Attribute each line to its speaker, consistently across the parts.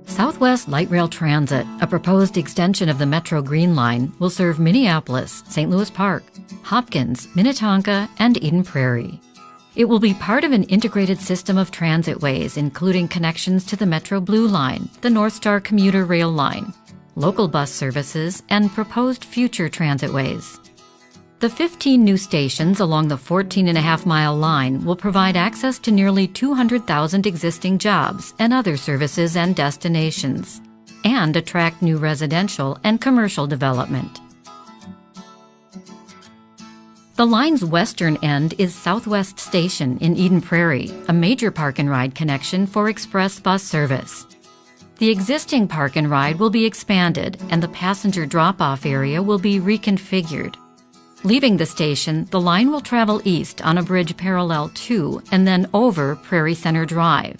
Speaker 1: Southwest Light Rail Transit, a proposed extension of the Metro Green Line, will serve Minneapolis, St. Louis Park, Hopkins, Minnetonka, and Eden Prairie. It will be part of an integrated system of transitways, including connections to the Metro Blue Line, the North Star Commuter Rail Line, local bus services, and proposed future transitways. The 15 new stations along the 14.5-mile line will provide access to nearly 200,000 existing jobs and other services and destinations, and attract new residential and commercial development. The line's western end is Southwest Station in Eden Prairie, a major park and ride connection for express bus service. The existing park and ride will be expanded, and the passenger drop-off area will be reconfigured. Leaving the station, the line will travel east on a bridge parallel to and then over Prairie Center Drive,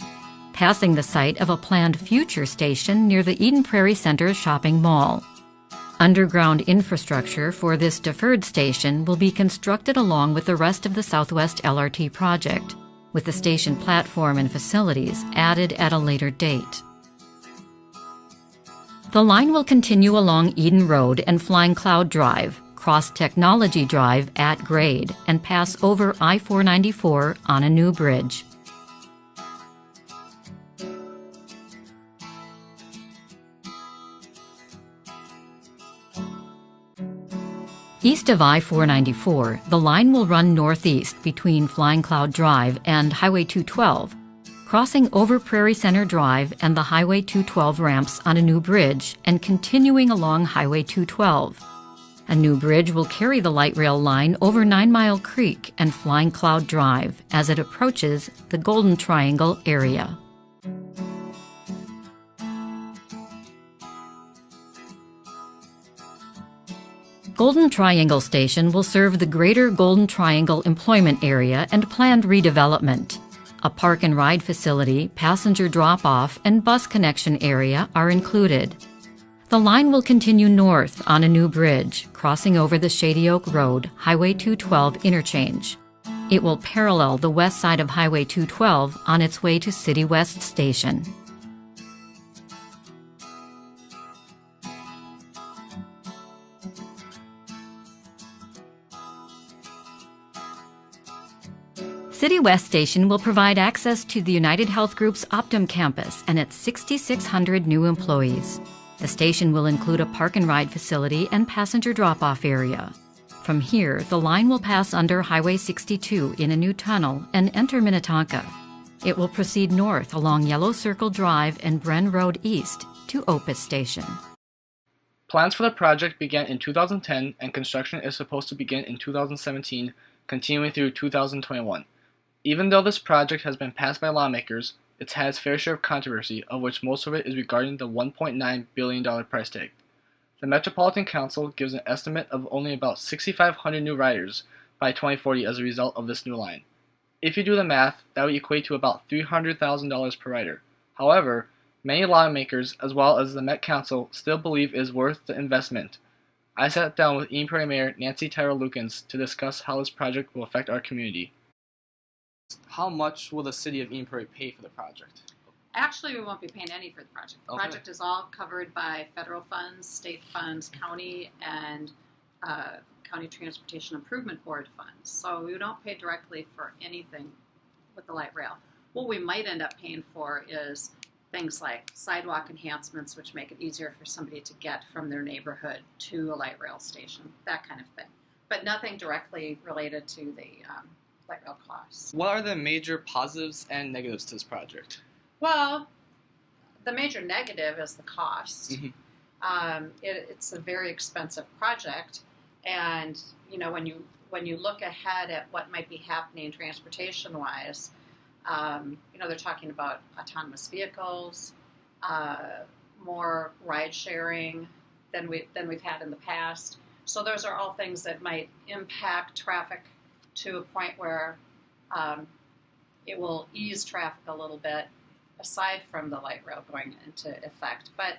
Speaker 1: passing the site of a planned future station near the Eden Prairie Center shopping mall. Underground infrastructure for this deferred station will be constructed along with the rest of the Southwest LRT project, with the station platform and facilities added at a later date. The line will continue along Eden Road and Flying Cloud Drive, cross Technology Drive at grade, and pass over I-494 on a new bridge. East of I-494, the line will run northeast between Flying Cloud Drive and Highway 212, crossing over Prairie Center Drive and the Highway 212 ramps on a new bridge and continuing along Highway 212. A new bridge will carry the light rail line over 9 Mile Creek and Flying Cloud Drive as it approaches the Golden Triangle area. Golden Triangle Station will serve the greater Golden Triangle employment area and planned redevelopment. A park and ride facility, passenger drop-off, and bus connection area are included. The line will continue north on a new bridge, crossing over the Shady Oak Road, Highway 212 interchange. It will parallel the west side of Highway 212 on its way to City West Station. City West Station will provide access to the United Health Group's Optum campus and its 6,600 new employees. The station will include a park and ride facility and passenger drop-off area. From here, the line will pass under Highway 62 in a new tunnel and enter Minnetonka. It will proceed north along Yellow Circle Drive and Bren Road east to Opus Station.
Speaker 2: Plans for the project began in 2010 and construction is supposed to begin in 2017, continuing through 2021. Even though this project has been passed by lawmakers, it's had its fair share of controversy, of which most of it is regarding the $1.9 billion price tag. The Metropolitan Council gives an estimate of only about 6,500 new riders by 2040 as a result of this new line. If you do the math, that would equate to about $300,000 per rider. However, many lawmakers, as well as the Met Council, still believe it is worth the investment. I sat down with Eden Prairie Mayor Nancy Tyra-Lukens to discuss how this project will affect our community. How much will the city of Eden Prairie pay for the project?
Speaker 3: Actually, we won't be paying any for the project. The project is all covered by federal funds, state funds, county, and County Transportation Improvement Board funds. So we don't pay directly for anything with the light rail. What we might end up paying for is things like sidewalk enhancements, which make it easier for somebody to get from their neighborhood to a light rail station, that kind of thing. But nothing directly related to the light rail costs.
Speaker 2: What are the major positives and negatives to this project?
Speaker 3: Well, the major negative is the cost.
Speaker 2: Mm-hmm.
Speaker 3: It's a very expensive project, and when you look ahead at what might be happening transportation-wise, they're talking about autonomous vehicles, more ride sharing than we've had in the past. So those are all things that might impact traffic to a point where it will ease traffic a little bit, aside from the light rail going into effect. But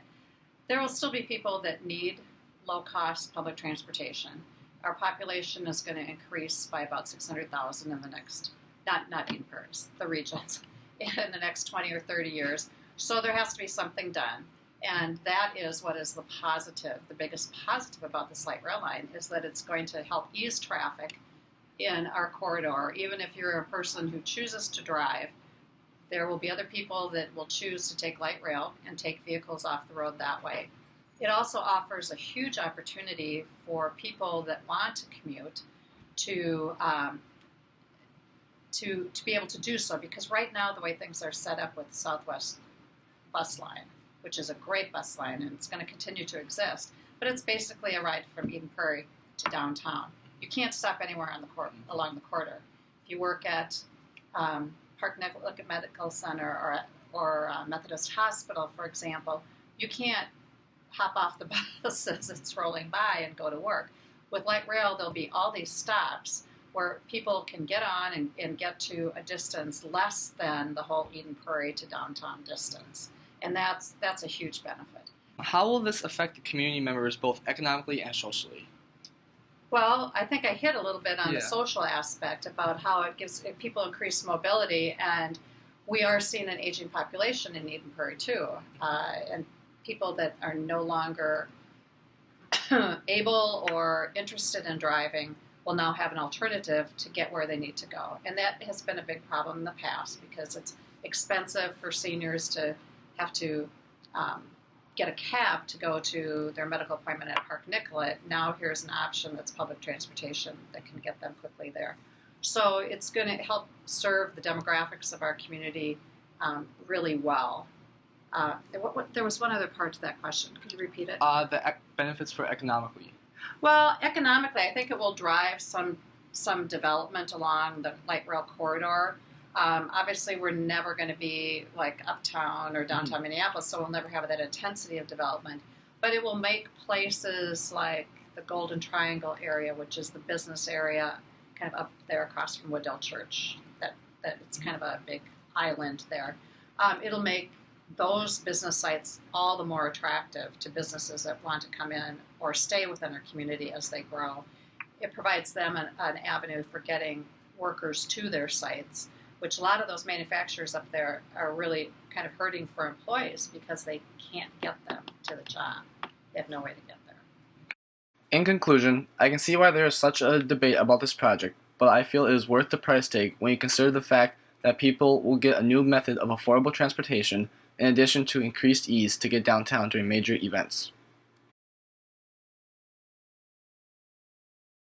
Speaker 3: there will still be people that need low-cost public transportation. Our population is going to increase by about 600,000 in the next, not Eden Prairie, the regions, in the next 20 or 30 years. So there has to be something done. And that is what is the positive, the biggest positive about this light rail line is that it's going to help ease traffic in our corridor. Even if you're a person who chooses to drive, there will be other people that will choose to take light rail and take vehicles off the road that way. It also offers a huge opportunity for people that want to commute to be able to do so, because right now the way things are set up with the Southwest bus line, which is a great bus line and it's going to continue to exist, but it's basically a ride from Eden Prairie to downtown. You can't stop anywhere on the along the corridor. If you work at Park Nicollet Medical Center or Methodist Hospital, for example, you can't hop off the bus as it's rolling by and go to work. With light rail, there'll be all these stops where people can get on and get to a distance less than the whole Eden Prairie to downtown distance. And that's a huge benefit.
Speaker 2: How will this affect the community members both economically and socially?
Speaker 3: Well, I think I hit a little bit on the social aspect about how it gives people increased mobility, and we are seeing an aging population in Eden Prairie too, and people that are no longer able or interested in driving will now have an alternative to get where they need to go. And that has been a big problem in the past because it's expensive for seniors to have to get a cab to go to their medical appointment at Park Nicollet. Now here's an option that's public transportation that can get them quickly there. So it's going to help serve the demographics of our community really well. There was one other part to that question. Could you repeat it?
Speaker 2: The benefits for economically.
Speaker 3: Well, economically, I think it will drive some development along the light rail corridor. Obviously, we're never going to be like uptown or downtown Minneapolis, so we'll never have that intensity of development. But it will make places like the Golden Triangle area, which is the business area, kind of up there across from Wooddale Church. That it's kind of a big island there. It'll make those business sites all the more attractive to businesses that want to come in or stay within our community as they grow. It provides them an avenue for getting workers to their sites, which a lot of those manufacturers up there are really kind of hurting for employees because they can't get them to the job. They have no way to get there.
Speaker 2: In conclusion, I can see why there is such a debate about this project, but I feel it is worth the price tag when you consider the fact that people will get a new method of affordable transportation in addition to increased ease to get downtown during major events.